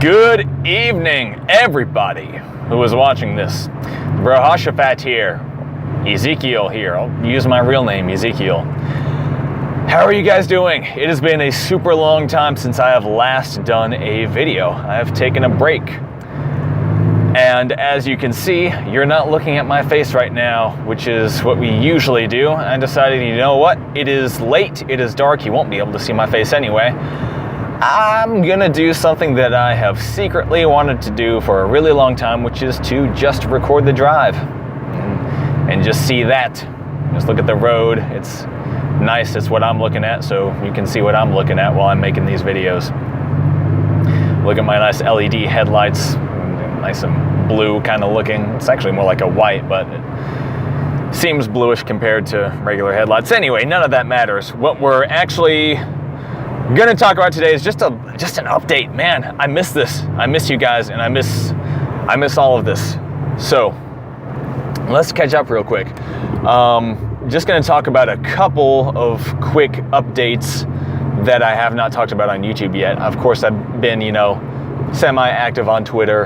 Good evening, everybody who is watching this. Brohoshaphat here. Ezekiel here. I'll use my real name, Ezekiel. How are you guys doing? It has been a super long time since I have last done a video. I have taken a break. And as you can see, you're not looking at my face right now, which is what we usually do. I decided, you know what? It is late, it is dark, you won't be able to see my face anyway. I'm gonna do something that I have secretly wanted to do for a really long time, which is to just record the drive and just see that. Just look at the road. It's nice. It's what I'm looking at, so you can see what I'm looking at while I'm making these videos. Look at my nice LED headlights, nice and blue kind of looking. It's actually more like a white, but it seems bluish compared to regular headlights. Anyway, none of that matters. What we're actually gonna talk about today is just an update. Man, I miss this. I miss you guys, and I miss all of this. So let's catch up real quick. Just gonna talk about a couple of quick updates that I have not talked about on YouTube yet. Of course, I've been, semi-active on Twitter,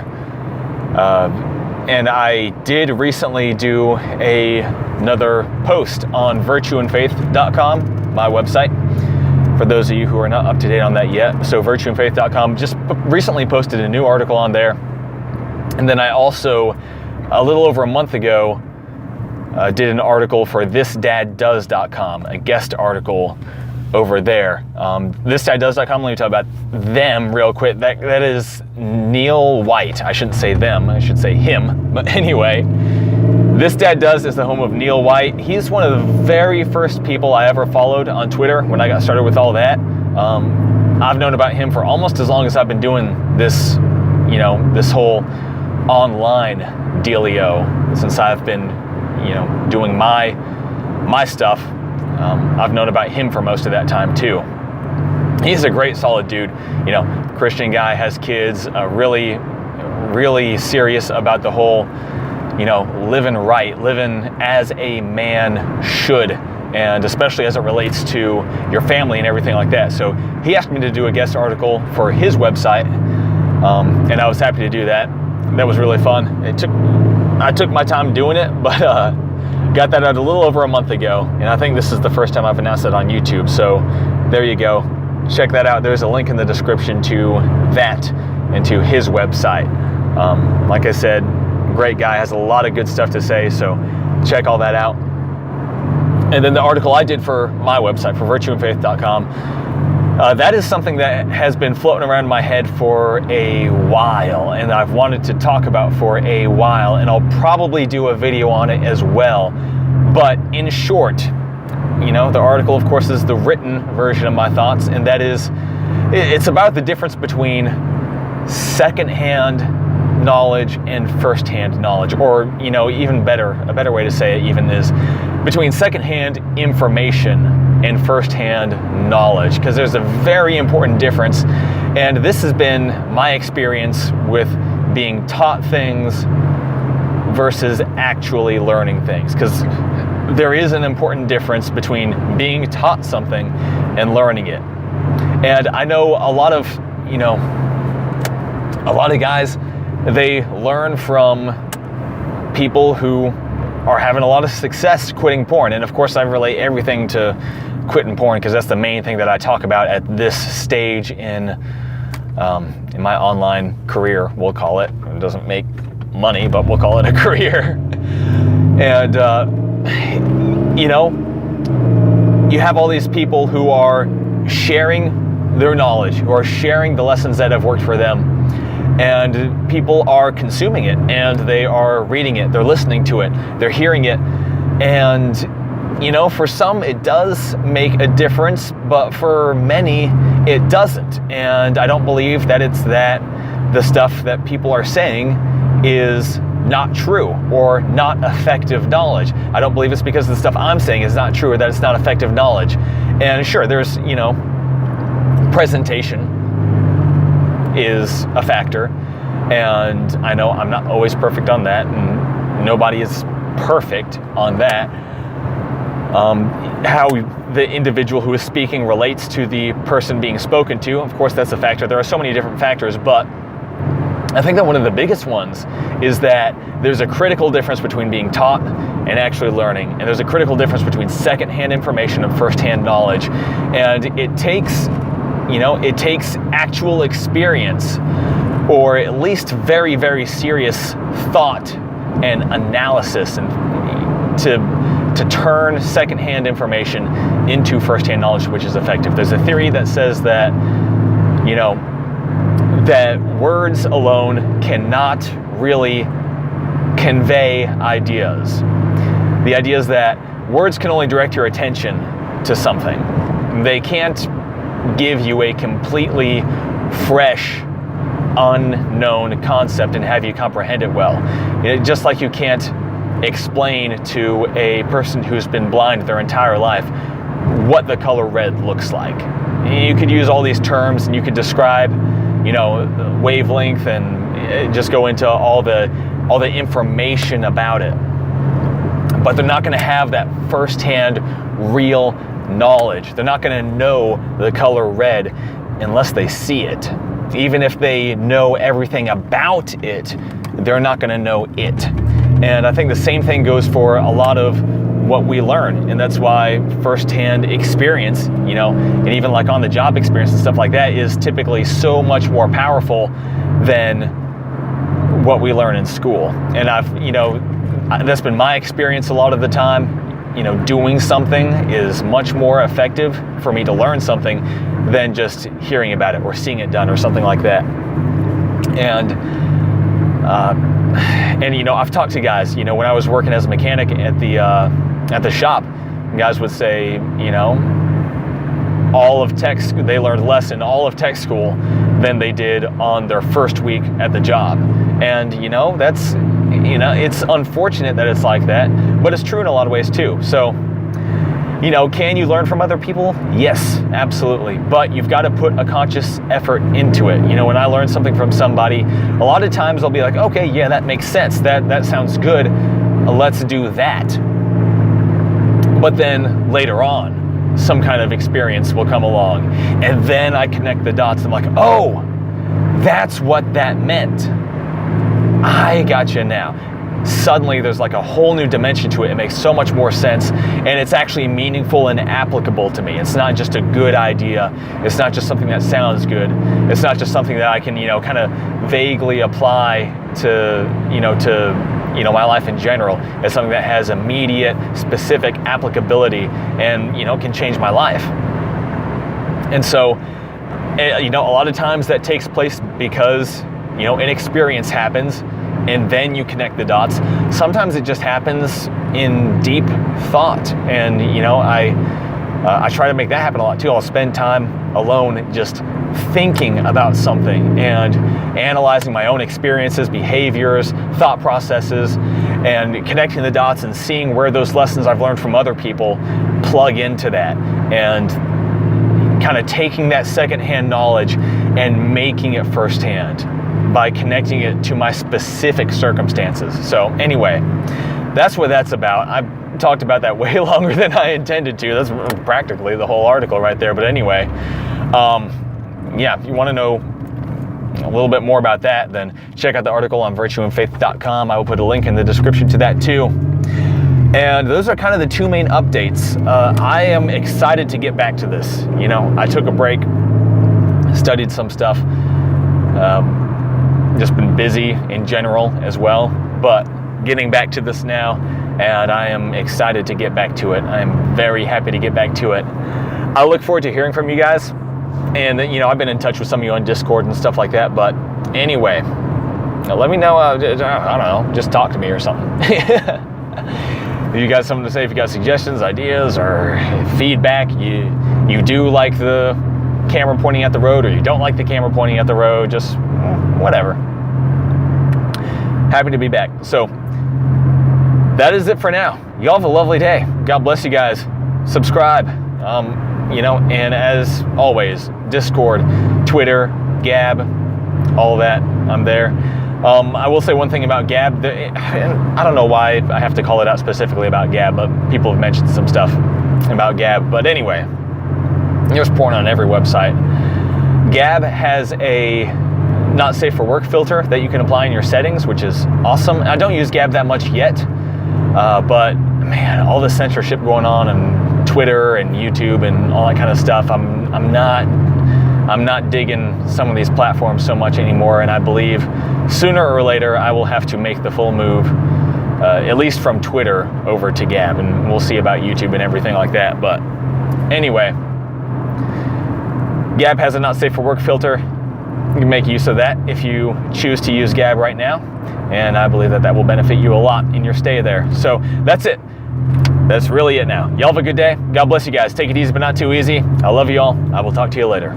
and I did recently do another post on virtueandfaith.com, my website. For those of you who are not up to date on that yet, so virtueandfaith.com just recently posted a new article on there. And then I also, a little over a month ago, did an article for thisdaddoes.com, a guest article over there. Thisdaddoes.com, let me talk about them real quick. That is Neil White. I shouldn't say them, I should say him. But anyway, This Dad Does is the home of Neil White. He's one of the very first people I ever followed on Twitter when I got started with all that. I've known about him for almost as long as I've been doing this, this whole online dealio, since I've been, doing my stuff. I've known about him for most of that time too. He's a great, solid dude. Christian guy, has kids, really, really serious about the whole, living right, living as a man should, and especially as it relates to your family and everything like that. So he asked me to do a guest article for his website, and I was happy to do that. That was really fun. I took my time doing it, but got that out a little over a month ago, and I think this is the first time I've announced it on YouTube. So there you go. Check that out. There's a link in the description to that and to his website. Like I said, great guy, has a lot of good stuff to say, so check all that out. And then the article I did for my website, for virtueandfaith.com, that is something that has been floating around my head for a while, and I've wanted to talk about for a while, and I'll probably do a video on it as well. But in short, the article, of course, is the written version of my thoughts, and that is, it's about the difference between secondhand knowledge and first-hand knowledge, or even better, a better way to say it even is between secondhand information and first-hand knowledge, because there's a very important difference. And this has been my experience with being taught things versus actually learning things, because there is an important difference between being taught something and learning it. And I know a lot of guys, they learn from people who are having a lot of success quitting porn. And of course, I relate everything to quitting porn, because that's the main thing that I talk about at this stage in my online career, we'll call it. It doesn't make money, but we'll call it a career. And, you have all these people who are sharing their knowledge, who are sharing the lessons that have worked for them. And people are consuming it, and they are reading it, they're listening to it, they're hearing it. And, for some it does make a difference, but for many it doesn't. And I don't believe that it's that the stuff that people are saying is not true or not effective knowledge. I don't believe it's because the stuff I'm saying is not true or that it's not effective knowledge. And sure, there's, presentation is a factor, and I know I'm not always perfect on that, and nobody is perfect on that. How the individual who is speaking relates to the person being spoken to, of course, that's a factor. There are so many different factors, but I think that one of the biggest ones is that there's a critical difference between being taught and actually learning. And there's a critical difference between secondhand information and firsthand knowledge. And it takes actual experience, or at least very, very serious thought and analysis, and to turn secondhand information into firsthand knowledge, which is effective. There's a theory that says that, that words alone cannot really convey ideas. The idea is that words can only direct your attention to something. They can't give you a completely fresh, unknown concept and have you comprehend it well. Just like you can't explain to a person who's been blind their entire life what the color red looks like. You could use all these terms and you could describe, wavelength, and just go into all the information about it. But they're not going to have that firsthand, real knowledge. They're not going to know the color red unless they see it. Even if they know everything about it, they're not going to know it. And I think the same thing goes for a lot of what we learn. And that's why firsthand experience, and even like on the job experience and stuff like that, is typically so much more powerful than what we learn in school. And that's been my experience a lot of the time. Doing something is much more effective for me to learn something than just hearing about it or seeing it done or something like that. And I've talked to guys, when I was working as a mechanic at the shop, guys would say, they learned less in all of tech school than they did on their first week at the job. And, that's, it's unfortunate that it's like that, but it's true in a lot of ways too. So, can you learn from other people? Yes, absolutely. But you've got to put a conscious effort into it. When I learn something from somebody, a lot of times I'll be like, okay, yeah, that makes sense. That sounds good. Let's do that. But then later on, some kind of experience will come along, and then I connect the dots. I'm like, oh, that's what that meant. I gotcha now. Suddenly there's like a whole new dimension to it. It makes so much more sense, and it's actually meaningful and applicable to me. It's not just a good idea. It's not just something that sounds good. It's not just something that I can, kind of vaguely apply to my life in general. It's something that has immediate, specific applicability and, can change my life. And so, a lot of times that takes place because, an experience happens, and then you connect the dots. Sometimes it just happens in deep thought, and I try to make that happen a lot too. I'll spend time alone just thinking about something and analyzing my own experiences, behaviors, thought processes, and connecting the dots and seeing where those lessons I've learned from other people plug into that, and kind of taking that secondhand knowledge and making it firsthand by connecting it to my specific circumstances. So anyway, that's what that's about. I've talked about that way longer than I intended to. That's practically the whole article right there. But anyway, if you want to know a little bit more about that, then check out the article on virtueandfaith.com. I will put a link in the description to that too. And those are kind of the two main updates. I am excited to get back to this. I took a break, studied some stuff, just been busy in general as well, but getting back to this now, and I am excited to get back to it. I'm very happy to get back to it. I look forward to hearing from you guys, and I've been in touch with some of you on Discord and stuff like that, but anyway, let me know, I don't know, just talk to me or something. If you got something to say, if you got suggestions, ideas, or feedback, you do like the camera pointing at the road, or you don't like the camera pointing at the road, just whatever. Happy to be back. So that is it for now. Y'all have a lovely day. God bless you guys. Subscribe. And as always, Discord, Twitter, Gab, all of that, I'm there. I will say one thing about Gab, and I don't know why I have to call it out specifically about Gab, but people have mentioned some stuff about Gab. But anyway, there's porn on every website. Gab has a not safe for work filter that you can apply in your settings, which is awesome. I don't use Gab that much yet, but man, all the censorship going on Twitter and YouTube and all that kind of stuff, I'm not digging some of these platforms so much anymore, and I believe sooner or later I will have to make the full move, at least from Twitter over to Gab, and we'll see about YouTube and everything like that. But anyway, Gab has a not safe for work filter. You can make use of that if you choose to use Gab right now, and I believe that will benefit you a lot in your stay there. So that's it. That's really it now. Y'all have a good day. God bless you guys. Take it easy, but not too easy. I love you all. I will talk to you later.